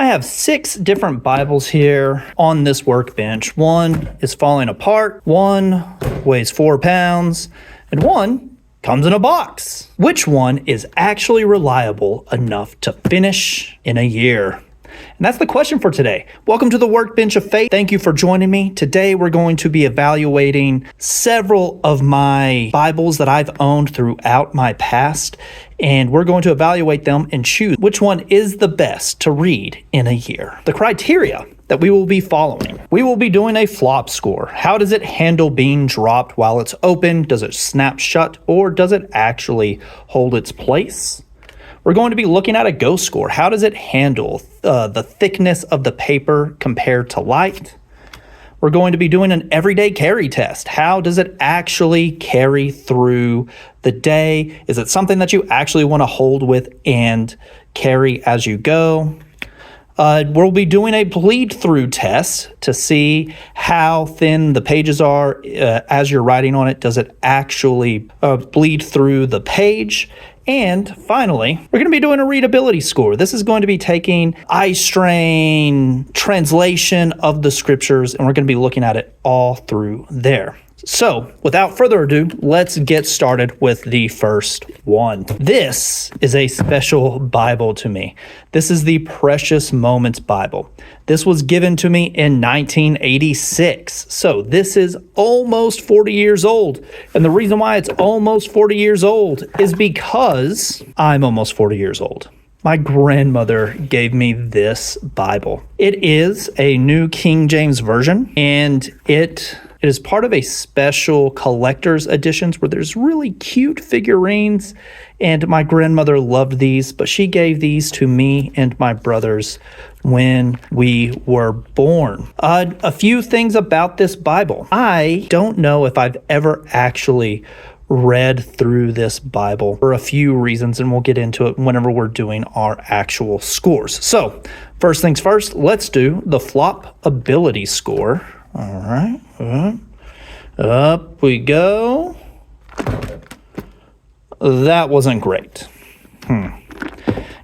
I have 6 different Bibles here on this workbench. One is falling apart, one weighs 4 pounds, and one comes in a box. Which one is actually reliable enough to finish in a year? And that's the question for today. Welcome to the Workbench of Faith. Thank you for joining me. Today we're going to be evaluating several of my Bibles that I've owned throughout my past, and we're going to evaluate them and choose which one is the best to read in a year. The criteria that we will be following. We will be doing a flop score. How does it handle being dropped while it's open? Does it snap shut, or does it actually hold its place? We're going to be looking at a go score. How does it handle the thickness of the paper compared to light? We're going to be doing an everyday carry test. How does it actually carry through the day? Is it something that you actually want to hold with and carry as you go? We'll be doing a bleed through test to see how thin the pages are as you're writing on it. Does it actually bleed through the page? And finally, we're going to be doing a readability score. This is going to be taking eye strain, translation of the scriptures, and we're going to be looking at it all through there. So, without further ado, let's get started with the first one. This is a special Bible to me. This is the Precious Moments Bible. This was given to me in 1986. So, this is almost 40 years old. And the reason why it's almost 40 years old is because I'm almost 40 years old. My grandmother gave me this Bible. It is a New King James Version, and it is part of a special collector's editions where there's really cute figurines, and my grandmother loved these, but she gave these to me and my brothers when we were born. A few things about this Bible. I don't know if I've ever actually read through this Bible for a few reasons, and we'll get into it whenever we're doing our actual scores. So, first things first, let's do the floppability score. All right, up we go. That wasn't great.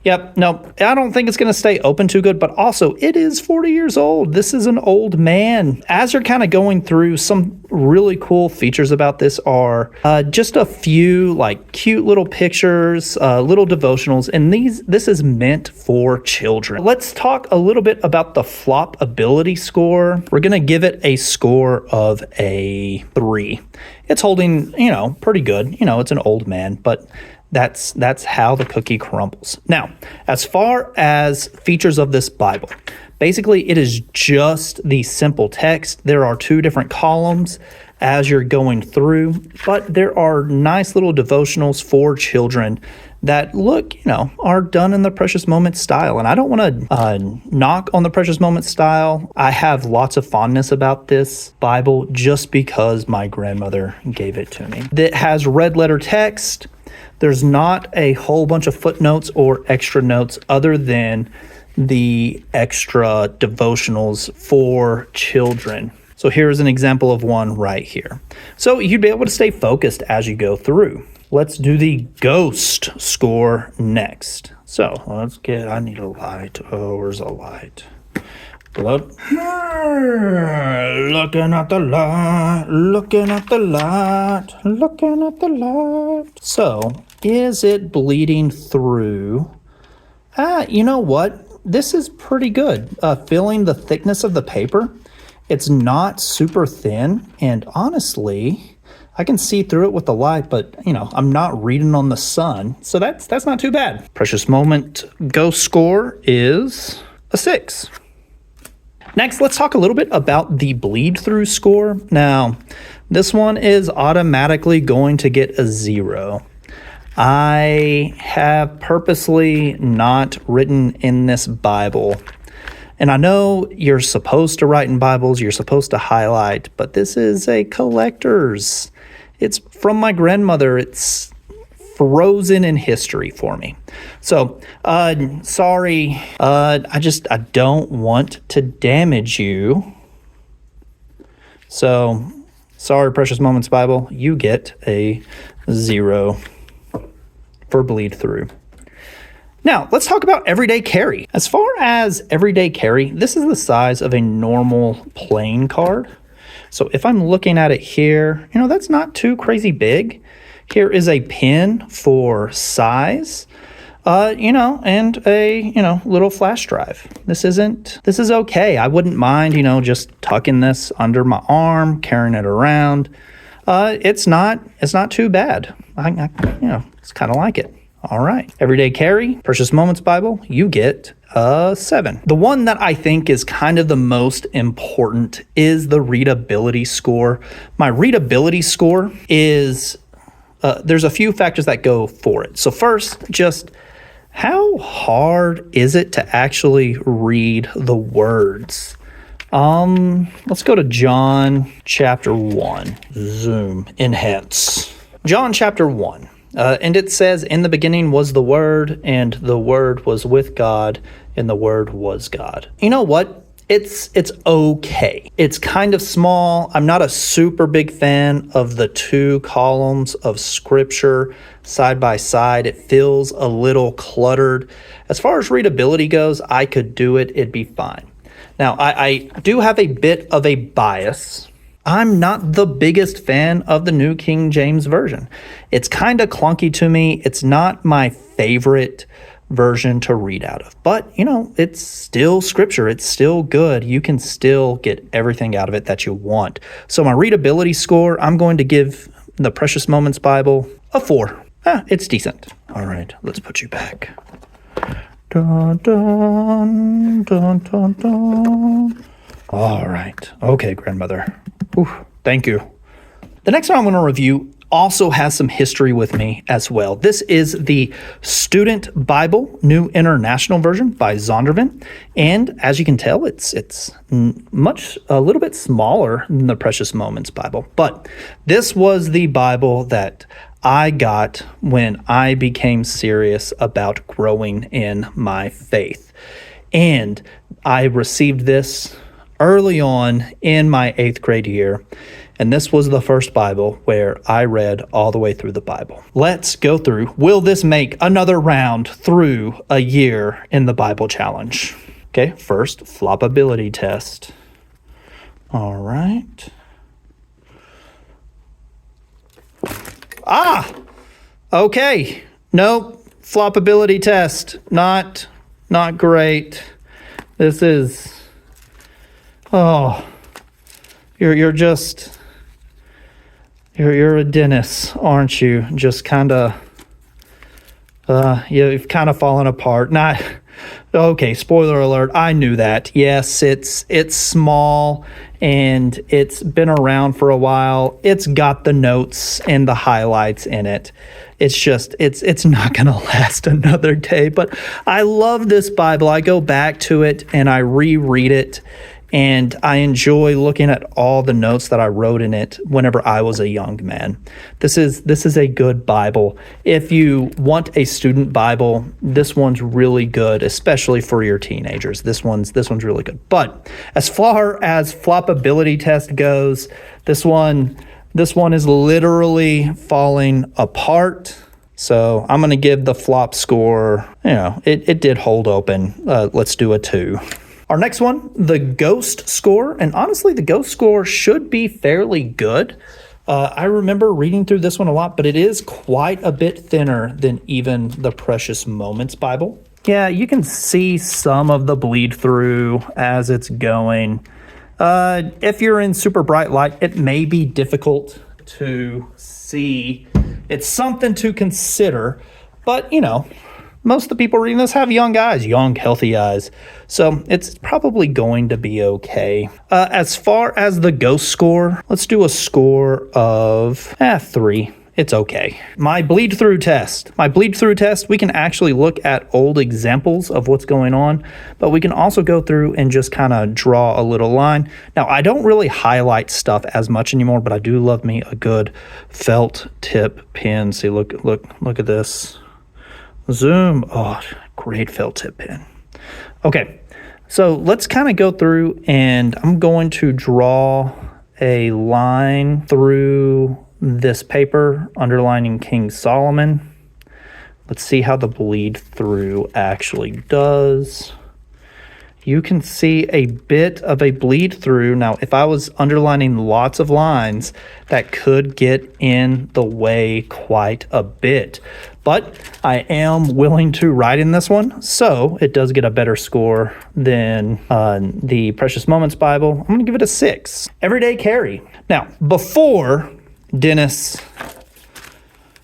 Yep, no, I don't think it's going to stay open too good, but also it is 40 years old. This is an old man. As you're kind of going through, some really cool features about this are just a few like cute little pictures, little devotionals, and this is meant for children. Let's talk a little bit about the floppability score. We're going to give it a score of a 3. It's holding, pretty good. It's an old man, but that's how the cookie crumbles. Now, as far as features of this Bible, basically it is just the simple text. There are 2 different columns as you're going through, but there are nice little devotionals for children that look, are done in the Precious Moments style. And I don't want to knock on the Precious Moments style. I have lots of fondness about this Bible just because my grandmother gave it to me. It has red letter text. There's not a whole bunch of footnotes or extra notes other than the extra devotionals for children. So here's an example of one right here. So you'd be able to stay focused as you go through. Let's do the ghost score next. So I need a light. Oh, where's a light? Look. Looking at the light, looking at the light, looking at the light. So, is it bleeding through? You know what? This is pretty good. Feeling the thickness of the paper, it's not super thin, and honestly, I can see through it with the light, but I'm not reading on the sun, so that's not too bad. Precious Moment Ghost score is a 6. Next, let's talk a little bit about the bleed through score. Now, this one is automatically going to get a 0. I have purposely not written in this Bible. And I know you're supposed to write in Bibles, you're supposed to highlight, but this is a collector's. It's from my grandmother. It's frozen in history for me. So, sorry. I don't want to damage you. So, sorry, Precious Moments Bible. You get a 0 for bleed through. Now, let's talk about everyday carry. As far as everyday carry, this is the size of a normal playing card. So if I'm looking at it here, that's not too crazy big. Here is a pin for size, and a, little flash drive. This is okay. I wouldn't mind, just tucking this under my arm, carrying it around. It's not too bad. I it's kind of like it. All right. Everyday carry, Precious Moments Bible, you get a 7. The one that I think is kind of the most important is the readability score. My readability score is, there's a few factors that go for it. So first, just how hard is it to actually read the words? Let's go to John chapter 1. Zoom, enhance. John chapter 1. And it says, in the beginning was the Word, and the Word was with God, and the Word was God. You know what? It's okay. It's kind of small. I'm not a super big fan of the 2 columns of scripture side by side. It feels a little cluttered. As far as readability goes, I could do it. It'd be fine. Now, I do have a bit of a bias. I'm not the biggest fan of the New King James Version. It's kind of clunky to me. It's not my favorite version to read out of. But, it's still scripture. It's still good. You can still get everything out of it that you want. So my readability score, I'm going to give the Precious Moments Bible a 4. It's decent. All right, let's put you back. Dun, dun, dun, dun, dun. All right. Okay, grandmother. Ooh, thank you. The next one I'm going to review also has some history with me as well. This is the Student Bible, New International Version by Zondervan. And as you can tell, it's a little bit smaller than the Precious Moments Bible. But this was the Bible that I got when I became serious about growing in my faith. And I received this early on in my 8th grade year, and this was the first Bible where I read all the way through the Bible. Let's go through. Will this make another round through a year in the Bible challenge? Okay, first, floppability test. All right. Okay. Nope. Floppability test. Not great. This is... you're a Dennis, aren't you? Just kind of, you've kind of fallen apart. Not, okay, spoiler alert, I knew that. Yes, it's small and it's been around for a while. It's got the notes and the highlights in it. It's just, it's not going to last another day, but I love this Bible. I go back to it and I reread it. And I enjoy looking at all the notes that I wrote in it whenever I was a young man. This is a good Bible. If you want a student Bible, this one's really good, especially for your teenagers. This one's really good. But as far as floppability test goes, this one is literally falling apart. So I'm going to give the flop score, it did hold open. Let's do a 2. Our next one, the Ghost score. And honestly, the Ghost score should be fairly good. I remember reading through this one a lot, but it is quite a bit thinner than even the Precious Moments Bible. Yeah, you can see some of the bleed through as it's going. If you're in super bright light, it may be difficult to see. It's something to consider, but most of the people reading this have young eyes, young, healthy eyes. So it's probably going to be okay. As far as the Ghost score, let's do a score of 3. It's okay. My bleed through test, we can actually look at old examples of what's going on, but we can also go through and just kind of draw a little line. Now, I don't really highlight stuff as much anymore, but I do love me a good felt tip pen. See, look at this. Zoom. Oh, great felt tip pen. Okay, so let's kind of go through and I'm going to draw a line through this paper underlining King Solomon. Let's see how the bleed through actually does. You can see a bit of a bleed through. Now, if I was underlining lots of lines, that could get in the way quite a bit. But I am willing to write in this one, so it does get a better score than the Precious Moments Bible. I'm going to give it a 6. Everyday carry. Now, before Dennis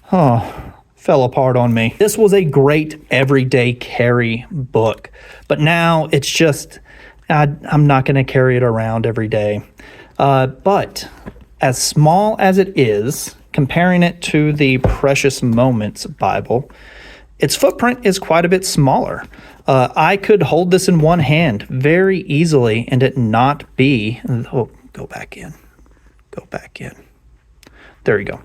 fell apart on me, this was a great everyday carry book. But now it's just, I'm not going to carry it around every day. But as small as it is, comparing it to the Precious Moments Bible, its footprint is quite a bit smaller. I could hold this in one hand very easily and it not be, go back in. There you go.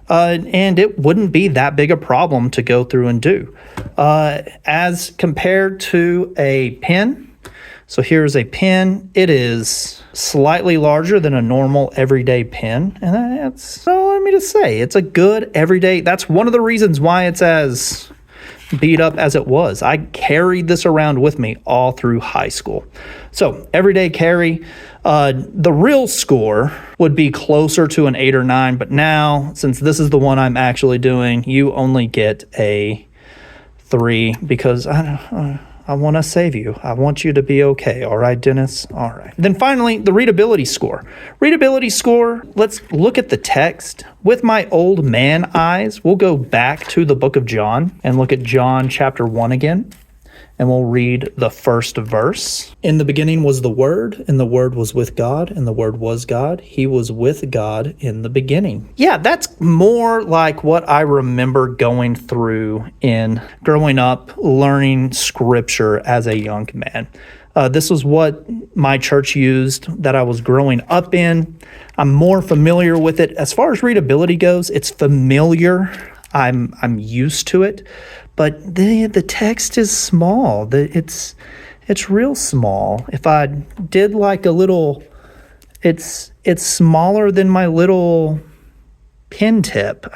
And it wouldn't be that big a problem to go through and do. As compared to a pen, so here's a pen. It is slightly larger than a normal everyday pen. And that's, let me just say, it's a good everyday. That's one of the reasons why it's as beat up as it was. I carried this around with me all through high school. So everyday carry, the real score would be closer to an 8 or 9, but now, since this is the one I'm actually doing, you only get a 3 because I want to save you. I want you to be okay. All right, Dennis? All right. Then finally, the readability score. Readability score, let's look at the text. With my old man eyes, we'll go back to the book of John and look at John chapter 1 again. And we'll read the first verse. In the beginning was the Word, and the Word was with God, and the Word was God. He was with God in the beginning. Yeah, that's more like what I remember going through in growing up, learning scripture as a young man. This was what my church used that I was growing up in. I'm more familiar with it. As far as readability goes, it's familiar. I'm used to it. But the text is small. It's real small. If I did like a little, it's smaller than my little pen tip.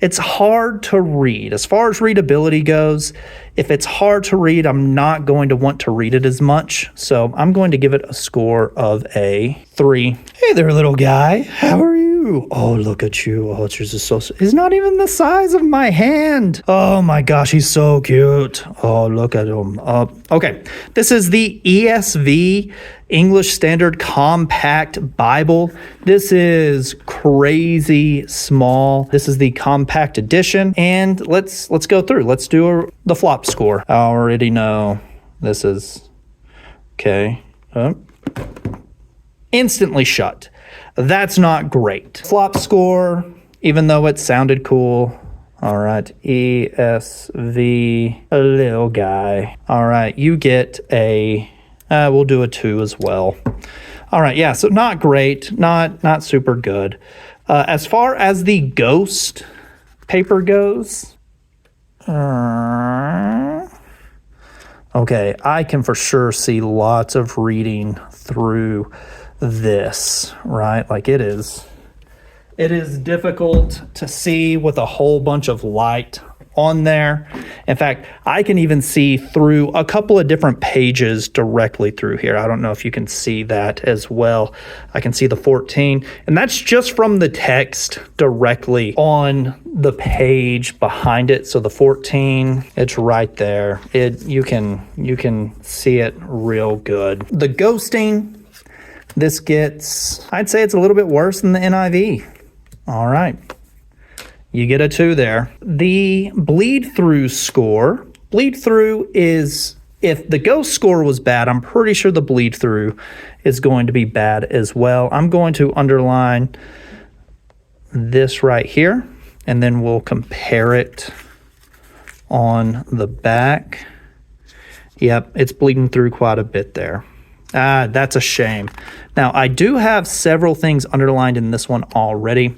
It's hard to read. As far as readability goes, if it's hard to read, I'm not going to want to read it as much. So I'm going to give it a score of a 3. Hey there, little guy. How are you? Oh, look at you. Oh, it's just so... He's not even the size of my hand. Oh my gosh, he's so cute. Oh, look at him. Okay, this is the ESV, English Standard Compact Bible. This is crazy small. This is the compact edition. And let's go through. Let's do the flop score. I already know this is... Okay. Instantly shut. That's not great. Flop score, even though it sounded cool. All right, ESV, a little guy. All right, you get a, we'll do a 2 as well. All right, yeah, so not great, not super good. As far as the ghost paper goes, okay, I can for sure see lots of reading through this, right? Like it is difficult to see with a whole bunch of light on there. In fact, I can even see through a couple of different pages directly through here. I don't know if you can see that as well. I can see the 14, and that's just from the text directly on the page behind it. So the 14, it's right there. You can see it real good. The ghosting, this gets, I'd say it's a little bit worse than the NIV. All right. You get a 2 there. The bleed through score. Bleed through is, if the ghost score was bad, I'm pretty sure the bleed through is going to be bad as well. I'm going to underline this right here, and then we'll compare it on the back. Yep, it's bleeding through quite a bit there. That's a shame. Now, I do have several things underlined in this one already,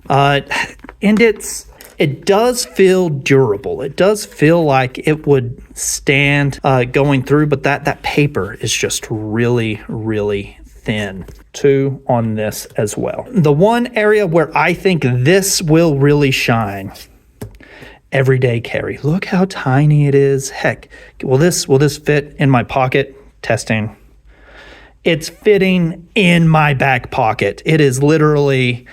and it does feel durable. It does feel like it would stand going through, but that paper is just really, really thin. 2 on this as well. The one area where I think this will really shine everyday carry. Look how tiny it is. Heck, will this fit in my pocket? Testing. It's fitting in my back pocket. It is literally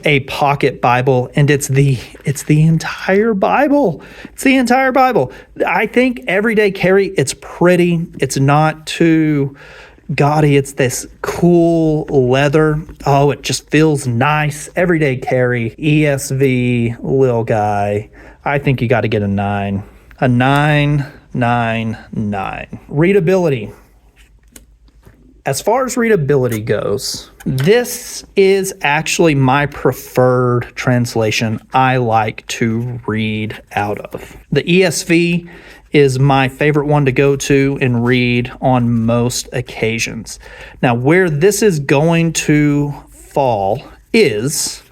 a pocket Bible, and it's the entire Bible. It's the entire Bible. I think everyday carry, it's pretty. It's not too gaudy. It's this cool leather. Oh, it just feels nice. Everyday carry, ESV, little guy. I think you got to get a 9. A 9. Readability. As far as readability goes, this is actually my preferred translation I like to read out of. The ESV is my favorite one to go to and read on most occasions. Now, where this is going to fall is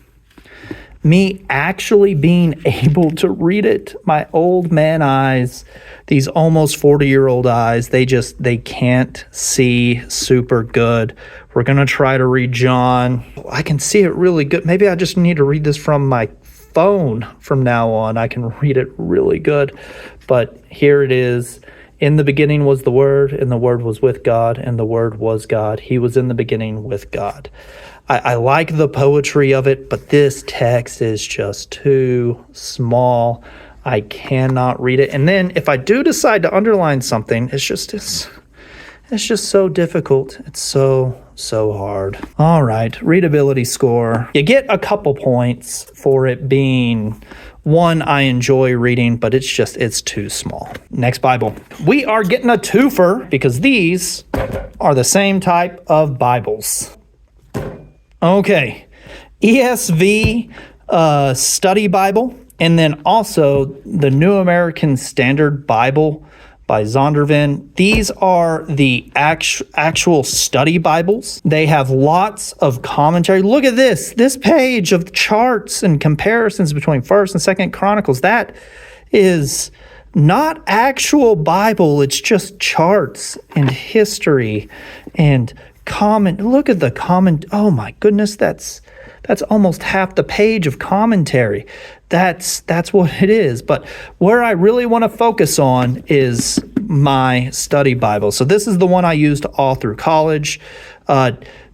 me actually being able to read it. My old man eyes, these almost 40-year-old eyes, they can't see super good. We're going to try to read John. I can see it really good. Maybe I just need to read this from my phone from now on. I can read it really good. But here it is. In the beginning was the Word, and the Word was with God, and the Word was God. He was in the beginning with God. I like the poetry of it, but this text is just too small. I cannot read it. And then if I do decide to underline something, it's just so difficult. It's so hard. All right, readability score. You get a couple points for it being one I enjoy reading, but it's too small. Next Bible. We are getting a twofer because these are the same type of Bibles. Okay, ESV Study Bible, and then also the New American Standard Bible by Zondervan. These are the actual study Bibles. They have lots of commentary. Look at this page of charts and comparisons between 1st and 2nd Chronicles. That is not actual Bible. It's just charts and history and comment. Look at the comment. Oh my goodness, that's almost half the page of commentary. That's what it is. But where I really want to focus on is my study Bible. So this is the one I used all through college.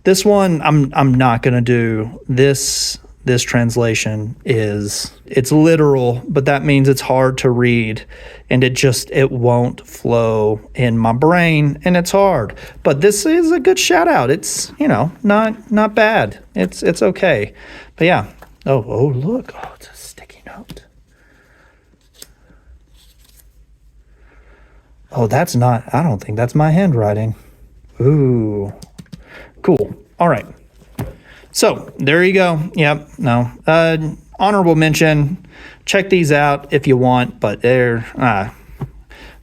This one I'm not going to do. This translation it's literal, but that means it's hard to read, and it won't flow in my brain, and it's hard. But this is a good shout out. It's not bad. It's okay. But yeah. Oh look. Oh, it's a sticky note. Oh, I don't think that's my handwriting. Ooh. Cool. All right. So there you go. Yep. No. Honorable mention. Check these out if you want, but the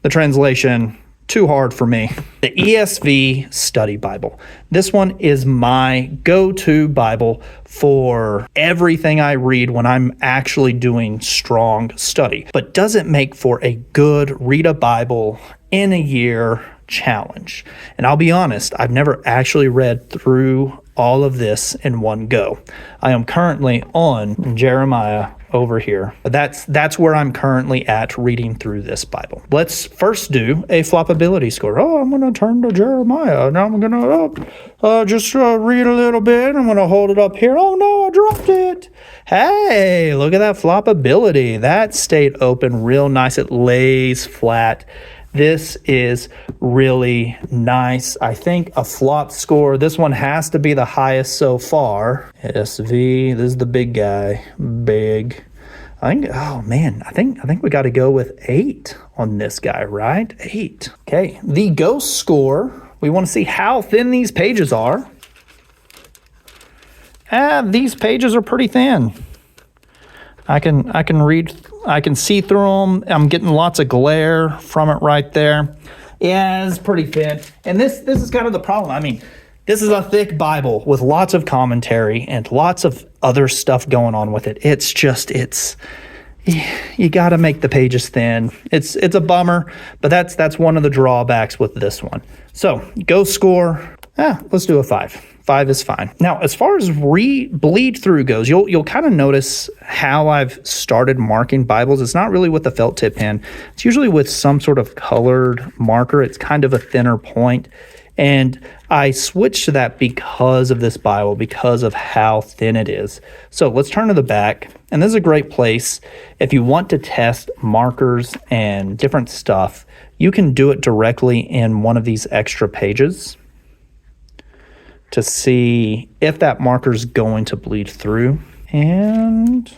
translation too hard for me. The ESV Study Bible. This one is my go-to Bible for everything I read when I'm actually doing strong study, but doesn't make for a good read a Bible in a year challenge. And I'll be honest, I've never actually read through all of this in one go. I am currently on Jeremiah over here. That's where I'm currently at reading through this Bible. Let's first do a floppability score. I'm going to turn to Jeremiah. Now I'm going to just read a little bit. I'm going to hold it up here. Oh no, I dropped it. Hey, look at that floppability. That stayed open real nice. It lays flat. This is really nice. I think a flop score, this one has to be the highest so far. SV, this is the big guy. Big. I think we got to go with 8 on this guy, right? 8. Okay, the ghost score. We want to see how thin these pages are. These pages are pretty thin. I can read, I can see through them. I'm getting lots of glare from it right there. Yeah, it's pretty thin. And this is kind of the problem. I mean, this is a thick Bible with lots of commentary and lots of other stuff going on with it. You got to make the pages thin. It's a bummer, but that's one of the drawbacks with this one. So, ghost score, Let's do a 5. 5 is fine. Now, as far as bleed through goes, you'll kind of notice how I've started marking Bibles. It's not really with the felt tip pen. It's usually with some sort of colored marker. It's kind of a thinner point. And I switched to that because of this Bible, because of how thin it is. So let's turn to the back. And this is a great place if you want to test markers and different stuff. You can do it directly in one of these extra pages to see if that marker is going to bleed through. And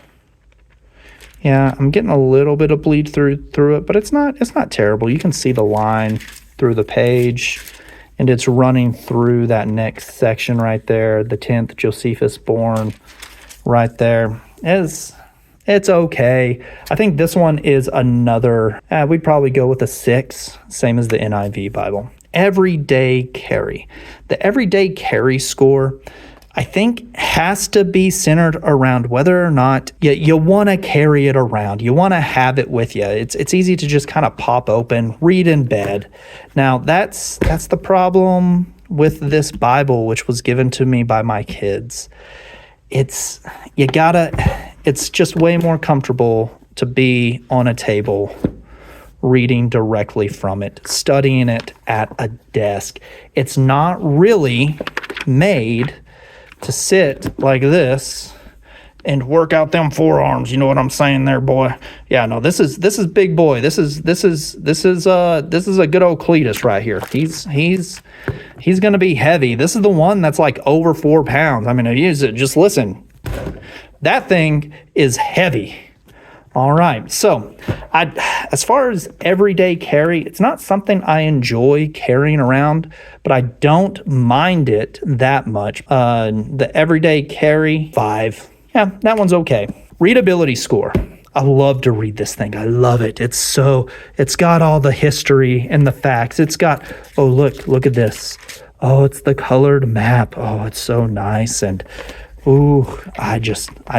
yeah, I'm getting a little bit of bleed through it, but it's not terrible. You can see the line through the page, and it's running through that next section right there, the 10th Josephus born right there. It's okay. I think this one is another, we'd probably go with a 6, same as the NIV Bible. Everyday carry. The everyday carry score, I think, has to be centered around whether or not you want to carry it around. You want to have it with you. It's easy to just kind of pop open, read in bed. Now, that's the problem with this Bible, which was given to me by my kids. It's just way more comfortable to be on a table reading directly from it, studying it at a desk. It's not really made to sit like this and work out them forearms. You know what I'm saying there, boy? Yeah, no, this is big boy. This is a good old Cletus right here. He's gonna be heavy. This is the one that's like over 4 pounds. I mean, just listen. That thing is heavy. All right, so as far as everyday carry, it's not something I enjoy carrying around, but I don't mind it that much. The everyday carry, 5. Yeah, that one's okay. Readability score. I love to read this thing. I love it. It's got all the history and the facts. It's got, oh, look at this. Oh, it's the colored map. Oh, it's so nice. And ooh, I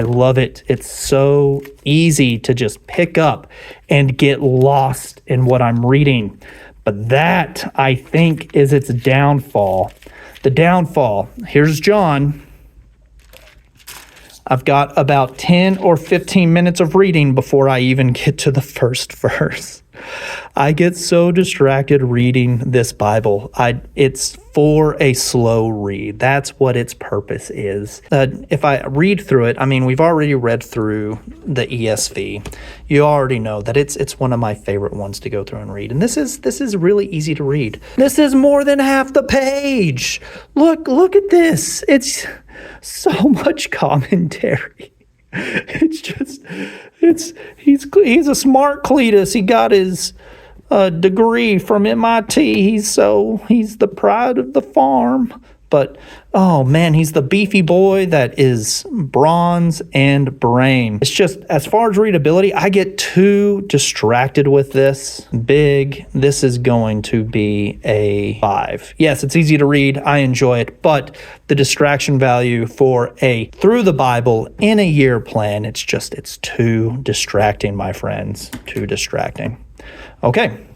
love it. It's so easy to just pick up and get lost in what I'm reading. But that, I think, is its downfall. The downfall, here's John. I've got about 10 or 15 minutes of reading before I even get to the first verse. I get so distracted reading this Bible. It's for a slow read. That's what its purpose is. If I read through it, I mean, we've already read through the ESV. You already know that it's one of my favorite ones to go through and read. And this is really easy to read. This is more than half the page. Look at this. It's so much commentary. He's a smart Cletus. He got his degree from MIT. He's the pride of the farm. But, oh man, he's the beefy boy that is bronze and brain. It's just, as far as readability, I get too distracted with this. This is going to be a 5. Yes, it's easy to read. I enjoy it. But the distraction value for a through the Bible in a year plan, it's too distracting, my friends. Too distracting. Okay.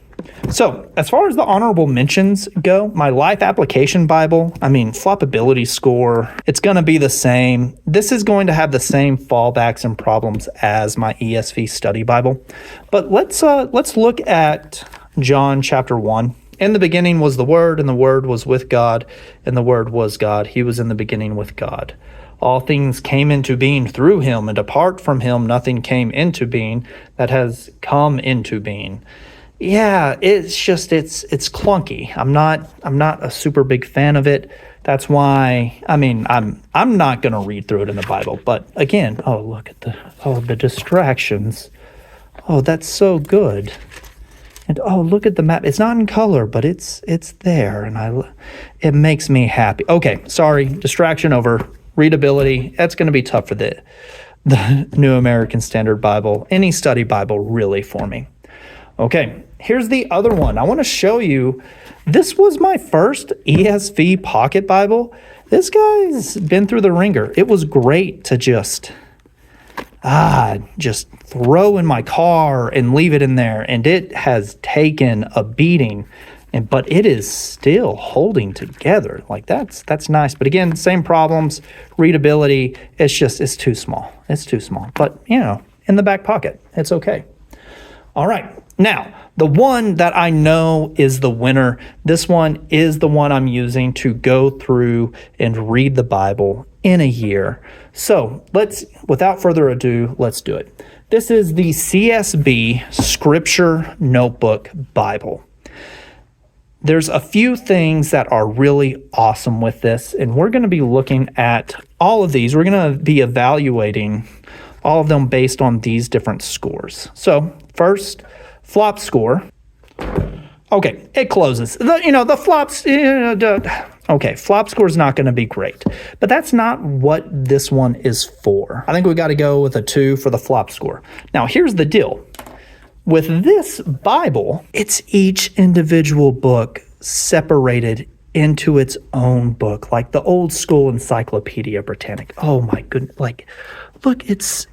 So, as far as the honorable mentions go, my Life Application Bible, floppability score, it's going to be the same. This is going to have the same fallbacks and problems as my ESV Study Bible. But let's look at John chapter 1. In the beginning was the Word, and the Word was with God, and the Word was God. He was in the beginning with God. All things came into being through him, and apart from him, nothing came into being that has come into being. Yeah, it's clunky. I'm not a super big fan of it. That's why, I'm not going to read through it in the Bible. But again, look at the distractions. Oh, that's so good. And look at the map. It's not in color, but it's there, and it makes me happy. Okay, sorry, distraction over. Readability, that's going to be tough for the New American Standard Bible, any study Bible really for me. Okay, here's the other one. I want to show you, this was my first ESV Pocket Bible. This guy's been through the ringer. It was great to just throw in my car and leave it in there, and it has taken a beating. but it is still holding together. Like that's nice. But again, same problems, readability, it's too small. It's too small, but in the back pocket, it's okay. All right, now the one that I know is the winner, this one is the one I'm using to go through and read the Bible in a year. So without further ado, let's do it. This is the CSB Scripture Notebook Bible. There's a few things that are really awesome with this, and we're going to be looking at all of these. We're going to be evaluating all of them based on these different scores. So first, flop score. Okay, it closes. The flops, okay, flop score is not going to be great, but that's not what this one is for. I think we got to go with a 2 for the flop score. Now, here's the deal. With this Bible, it's each individual book separated into its own book, like the old school Encyclopedia Britannica. Oh my goodness, look, it's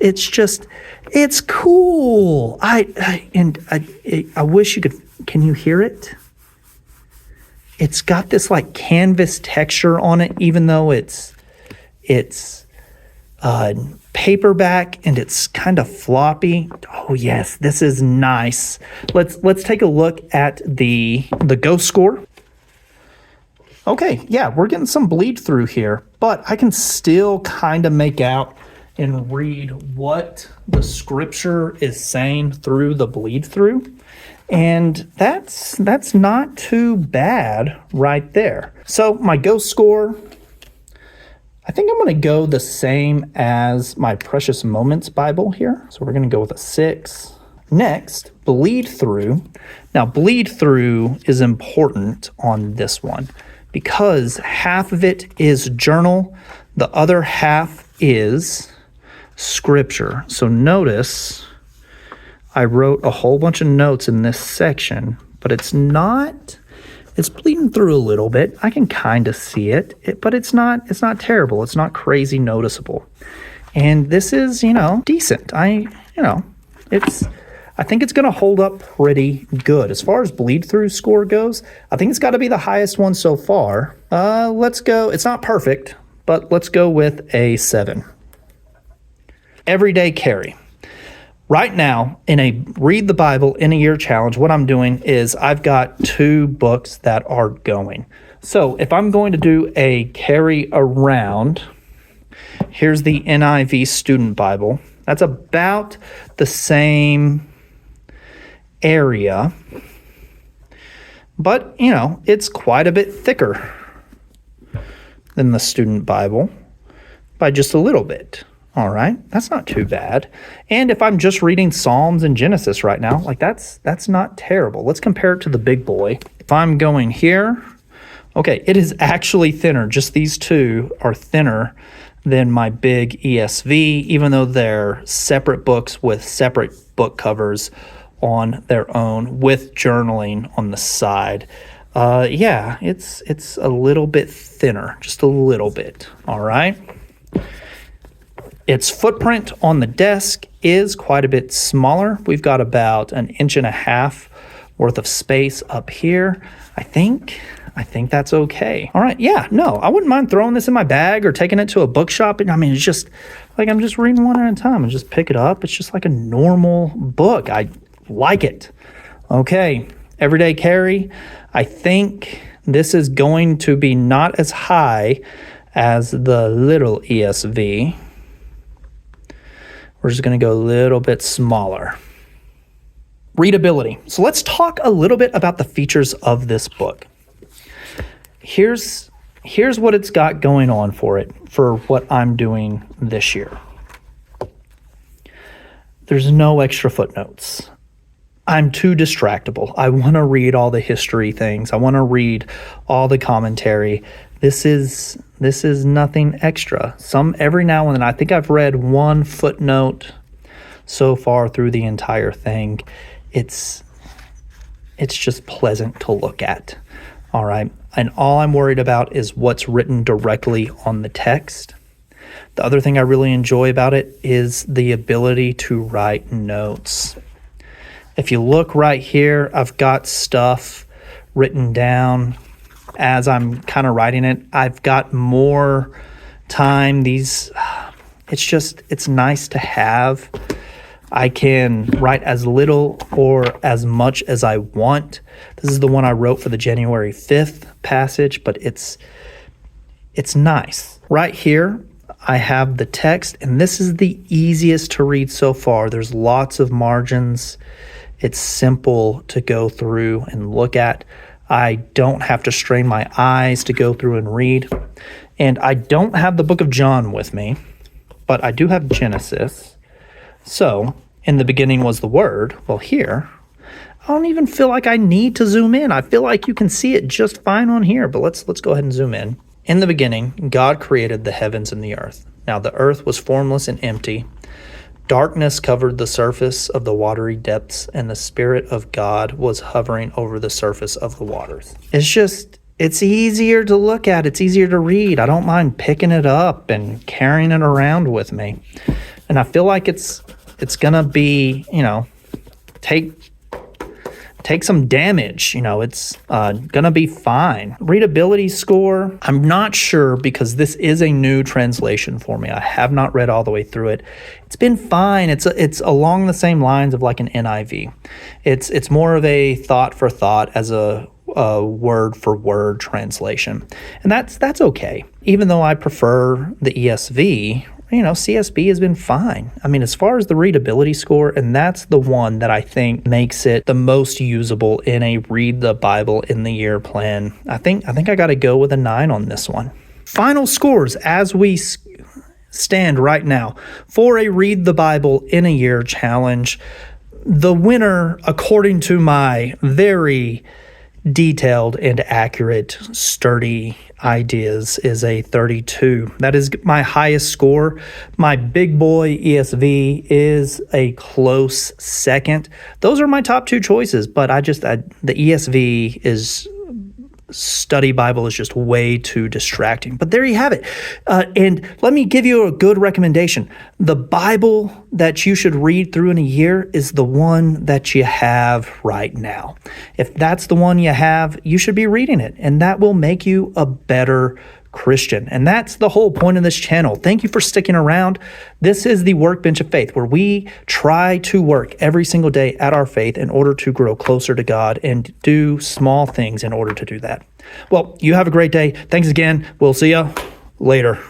cool. I wish you could, can you hear it? It's got this like canvas texture on it, even though it's paperback and it's kind of floppy. Oh yes, this is nice. Let's take a look at the ghost score. Okay, yeah, we're getting some bleed through here, but I can still kind of make out and read what the scripture is saying through the bleed through. And that's not too bad right there. So my ghost score, I think I'm going to go the same as my Precious Moments Bible here. So we're going to go with a 6. Next, bleed through. Now, bleed through is important on this one because half of it is journal, the other half is scripture. So notice I wrote a whole bunch of notes in this section, but it's bleeding through a little bit. I can kind of see it, but it's not terrible. It's not crazy noticeable. And this is, decent. I think it's going to hold up pretty good. As far as bleed through score goes, I think it's got to be the highest one so far. Let's go. It's not perfect, but let's go with a 7. Everyday carry. Right now, in a Read the Bible in a Year challenge, what I'm doing is I've got 2 books that are going. So if I'm going to do a carry around, here's the NIV Student Bible. That's about the same area, but, it's quite a bit thicker than the Student Bible by just a little bit. All right, that's not too bad. And if I'm just reading Psalms and Genesis right now, that's not terrible. Let's compare it to the big boy. If I'm going here, okay, it is actually thinner. Just these 2 are thinner than my big ESV, even though they're separate books with separate book covers on their own with journaling on the side. Yeah, it's a little bit thinner, just a little bit. All right. Its footprint on the desk is quite a bit smaller. We've got about 1.5 inches worth of space up here. I think that's okay. All right, yeah, no, I wouldn't mind throwing this in my bag or taking it to a bookshop. It's just like I'm just reading one at a time and just pick it up. It's just like a normal book. I like it. Okay, everyday carry. I think this is going to be not as high as the little ESV. We're just going to go a little bit smaller. Readability. So let's talk a little bit about the features of this book. Here's what it's got going on for it, for what I'm doing this year. There's no extra footnotes. I'm too distractible. I want to read all the history things. I want to read all the commentary. This is nothing extra. Every now and then, I think I've read 1 footnote so far through the entire thing. It's just pleasant to look at. All right. And all I'm worried about is what's written directly on the text. The other thing I really enjoy about it is the ability to write notes. If you look right here, I've got stuff written down as I'm kind of writing it. I've got more time. It's nice to have. I can write as little or as much as I want. This is the one I wrote for the January 5th passage, but it's nice. Right here, I have the text, and this is the easiest to read so far. There's lots of margins. It's simple to go through and look at. I don't have to strain my eyes to go through and read. And I don't have the book of John with me, but I do have Genesis. So, in the beginning was the Word. Well, here, I don't even feel like I need to zoom in. I feel like you can see it just fine on here, but let's go ahead and zoom in. In the beginning, God created the heavens and the earth. Now the earth was formless and empty. Darkness covered the surface of the watery depths, and the Spirit of God was hovering over the surface of the waters. It's easier to look at. It's easier to read. I don't mind picking it up and carrying it around with me. And I feel like it's gonna be, take some damage, it's gonna be fine. Readability score, I'm not sure because this is a new translation for me. I have not read all the way through it. It's been fine. It's along the same lines of like an NIV. It's more of a thought for thought as a word for word translation. And that's okay. Even though I prefer the ESV, CSB has been fine. I mean, as far as the readability score, and that's the one that I think makes it the most usable in a read the Bible in the year plan. I think I got to go with a 9 on this one. Final scores as we stand right now for a read the Bible in a year challenge. The winner, according to my very detailed and accurate, sturdy ideas, is a 32. That is my highest score. My big boy ESV is a close second. Those are my top 2 choices, but the ESV is study Bible is just way too distracting. But there you have it. And let me give you a good recommendation. The Bible that you should read through in a year is the one that you have right now. If that's the one you have, you should be reading it, and that will make you a better Christian. And that's the whole point of this channel. Thank you for sticking around. This is the Workbench of Faith, where we try to work every single day at our faith in order to grow closer to God and do small things in order to do that. Well, you have a great day. Thanks again. We'll see you later.